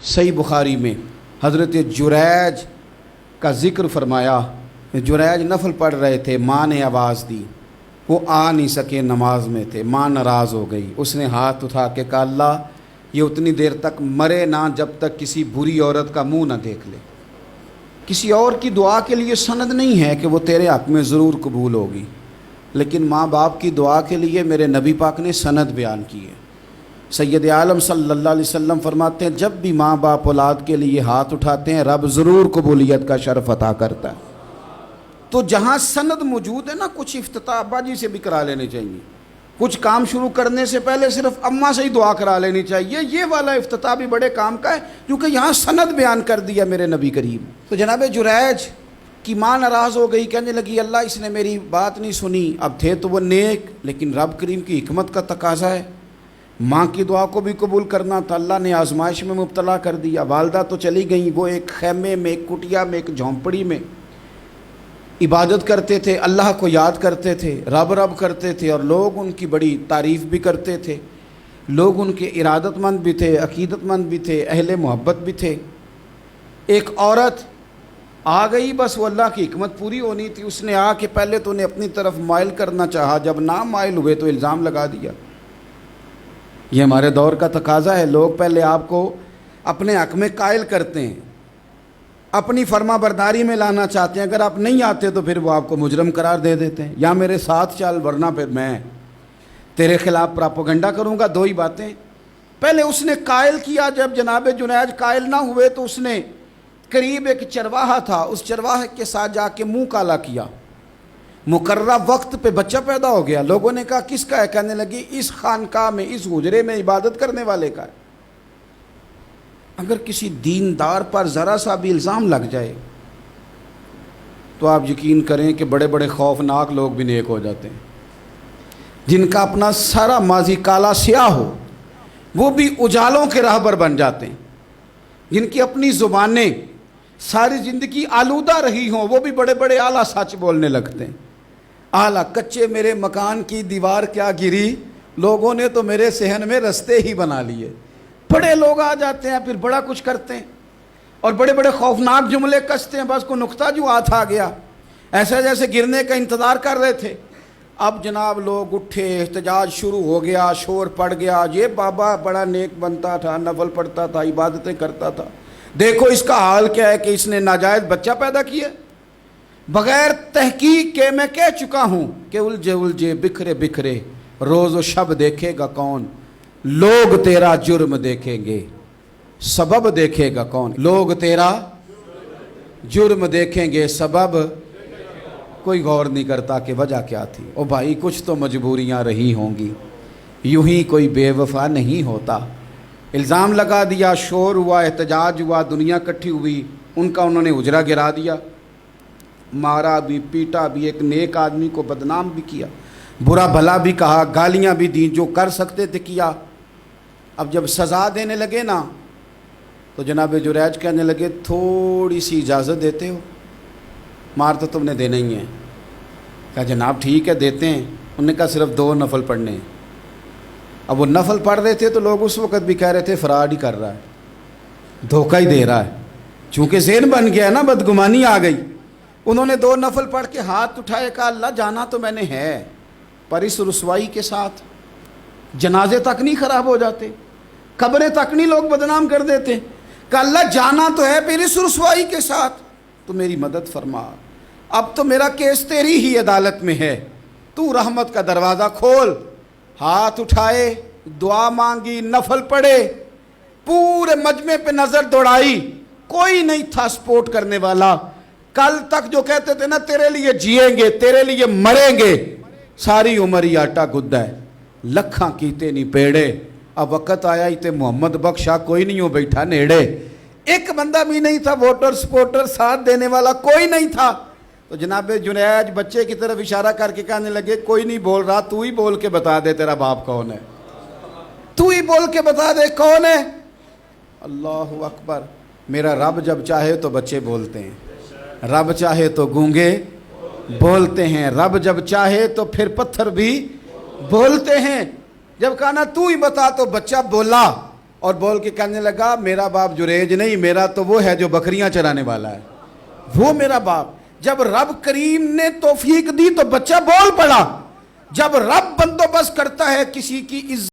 صحیح بخاری میں حضرت جریج کا ذکر فرمایا. جریج نفل پڑھ رہے تھے، ماں نے آواز دی، وہ آ نہیں سکے، نماز میں تھے، ماں ناراض ہو گئی. اس نے ہاتھ اٹھا کے کہا اللہ یہ اتنی دیر تک مرے نہ جب تک کسی بری عورت کا منہ نہ دیکھ لے. کسی اور کی دعا کے لیے سند نہیں ہے کہ وہ تیرے حق میں ضرور قبول ہوگی، لیکن ماں باپ کی دعا کے لیے میرے نبی پاک نے سند بیان کی ہے. سید عالم صلی اللہ علیہ وسلم فرماتے ہیں جب بھی ماں باپ اولاد کے لیے ہاتھ اٹھاتے ہیں رب ضرور قبولیت کا شرف عطا کرتا ہے. تو جہاں سند موجود ہے نا، کچھ افتتاح ابا جی سے بھی کرا لینے چاہیے، کچھ کام شروع کرنے سے پہلے صرف اماں سے ہی دعا کرا لینی چاہیے. یہ والا افتتاح بھی بڑے کام کا ہے کیونکہ یہاں سند بیان کر دیا میرے نبی کریم. تو جناب جریج کی ماں ناراض ہو گئی، کہنے لگی اللہ اس نے میری بات نہیں سنی. اب تھے تو وہ نیک، لیکن رب کریم کی حکمت کا تقاضا ہے، ماں کی دعا کو بھی قبول کرنا تھا. اللہ نے آزمائش میں مبتلا کر دیا. والدہ تو چلی گئیں، وہ ایک خیمے میں، ایک کٹیا میں، ایک جھونپڑی میں عبادت کرتے تھے، اللہ کو یاد کرتے تھے، رب رب کرتے تھے، اور لوگ ان کی بڑی تعریف بھی کرتے تھے. لوگ ان کے ارادت مند بھی تھے، عقیدت مند بھی تھے، اہل محبت بھی تھے. ایک عورت آ گئی، بس وہ اللہ کی حکمت پوری ہونی تھی. اس نے آ کے پہلے تو انہیں اپنی طرف مائل کرنا چاہا، جب نہ مائل ہوئے تو الزام لگا دیا. یہ ہمارے دور کا تقاضا ہے، لوگ پہلے آپ کو اپنے حق میں قائل کرتے ہیں، اپنی فرما برداری میں لانا چاہتے ہیں. اگر آپ نہیں آتے تو پھر وہ آپ کو مجرم قرار دے دیتے ہیں، یا میرے ساتھ چل ورنہ پھر میں تیرے خلاف پراپوگنڈا کروں گا. دو ہی باتیں. پہلے اس نے قائل کیا، جب جناب جنیج قائل نہ ہوئے تو اس نے قریب ایک چرواہا تھا، اس چرواہے کے ساتھ جا کے منہ کالا کیا. مقررہ وقت پہ بچہ پیدا ہو گیا. لوگوں نے کہا کس کا ہے؟ کہنے لگی اس خانقاہ میں، اس حجرے میں عبادت کرنے والے کا ہے. اگر کسی دیندار پر ذرا سا بھی الزام لگ جائے تو آپ یقین کریں کہ بڑے بڑے خوفناک لوگ بھی نیک ہو جاتے ہیں. جن کا اپنا سارا ماضی کالا سیاہ ہو وہ بھی اجالوں کے راہبر بن جاتے ہیں. جن کی اپنی زبانیں ساری زندگی آلودہ رہی ہوں وہ بھی بڑے بڑے اعلیٰ سچ بولنے لگتے ہیں. اعلیٰ کچے میرے مکان کی دیوار کیا گری، لوگوں نے تو میرے صحن میں رستے ہی بنا لیے. بڑے لوگ آ جاتے ہیں، پھر بڑا کچھ کرتے ہیں اور بڑے بڑے خوفناک جملے کستے ہیں. بس کو نقطہ جو ہاتھ آ گیا، ایسا جیسے گرنے کا انتظار کر رہے تھے. اب جناب لوگ اٹھے، احتجاج شروع ہو گیا، شور پڑ گیا. یہ بابا بڑا نیک بنتا تھا، نفل پڑھتا تھا، عبادتیں کرتا تھا، دیکھو اس کا حال کیا ہے کہ اس نے ناجائز بچہ پیدا کیا. بغیر تحقیق کے میں کہہ چکا ہوں کہ الجھے الجھے بکھرے بکھرے روز و شب دیکھے گا کون؟ لوگ تیرا جرم دیکھیں گے، سبب دیکھے گا کون؟ لوگ تیرا جرم دیکھیں گے، سبب کوئی غور نہیں کرتا کہ وجہ کیا تھی. او بھائی کچھ تو مجبوریاں رہی ہوں گی، یوں ہی کوئی بے وفا نہیں ہوتا. الزام لگا دیا، شور ہوا، احتجاج ہوا، دنیا کٹھی ہوئی. ان کا انہوں نے حجرہ گرا دیا، مارا بھی، پیٹا بھی، ایک نیک آدمی کو بدنام بھی کیا، برا بھلا بھی کہا، گالیاں بھی دیں، جو کر سکتے تھے کیا. اب جب سزا دینے لگے نا تو جناب جریج کہنے لگے تھوڑی سی اجازت دیتے ہو؟ مار تو تم نے دینا ہی ہے. کہا جناب ٹھیک ہے دیتے ہیں. انہوں نے کہا صرف 2 نفل پڑھنے ہیں. اب وہ نفل پڑھ رہے تھے تو لوگ اس وقت بھی کہہ رہے تھے فراڈ ہی کر رہا ہے، دھوکہ ہی دے رہا ہے. چونکہ ذہن بن گیا نا، بدگمانی آ گئی. انہوں نے 2 نفل پڑھ کے ہاتھ اٹھائے، کہا اللہ جانا تو میں نے ہے، پر اس رسوائی کے ساتھ جنازے تک نہیں خراب ہو جاتے، قبریں تک نہیں لوگ بدنام کر دیتے. کہ اللہ جانا تو ہے، پھر اس رسوائی کے ساتھ تو میری مدد فرما. اب تو میرا کیس تیری ہی عدالت میں ہے، تو رحمت کا دروازہ کھول. ہاتھ اٹھائے، دعا مانگی، نفل پڑھے، پورے مجمع پہ نظر دوڑائی، کوئی نہیں تھا سپورٹ کرنے والا. کل تک جو کہتے تھے نا تیرے لیے جیئیں گے، تیرے لیے مریں گے، ساری عمر ہی آٹا گدہ ہے، لکھاں کیتے نہیں پیڑے. اب وقت آیا ہی تے محمد بخشا کوئی نہیں ہو بیٹھا نیڑے. ایک بندہ بھی نہیں تھا ووٹر سپورٹر ساتھ دینے والا، کوئی نہیں تھا. تو جناب جنیج بچے کی طرف اشارہ کر کے کہنے لگے کوئی نہیں بول رہا، تو ہی بول کے بتا دے تیرا باپ کون ہے، تو ہی بول کے بتا دے کون ہے. اللہ اکبر. میرا رب جب چاہے تو بچے بولتے ہیں، رب چاہے تو گونگے بولتے ہیں، رب جب چاہے تو پھر پتھر بھی بولتے ہیں. جب کہا نا تو ہی بتا تو بچہ بولا. اور بول کے کہنے لگا میرا باپ جریج نہیں، میرا تو وہ ہے جو بکریاں چرانے والا ہے، وہ میرا باپ۔ جب رب کریم نے توفیق دی تو بچہ بول پڑا۔ جب رب بندوبست کرتا ہے کسی کی عزت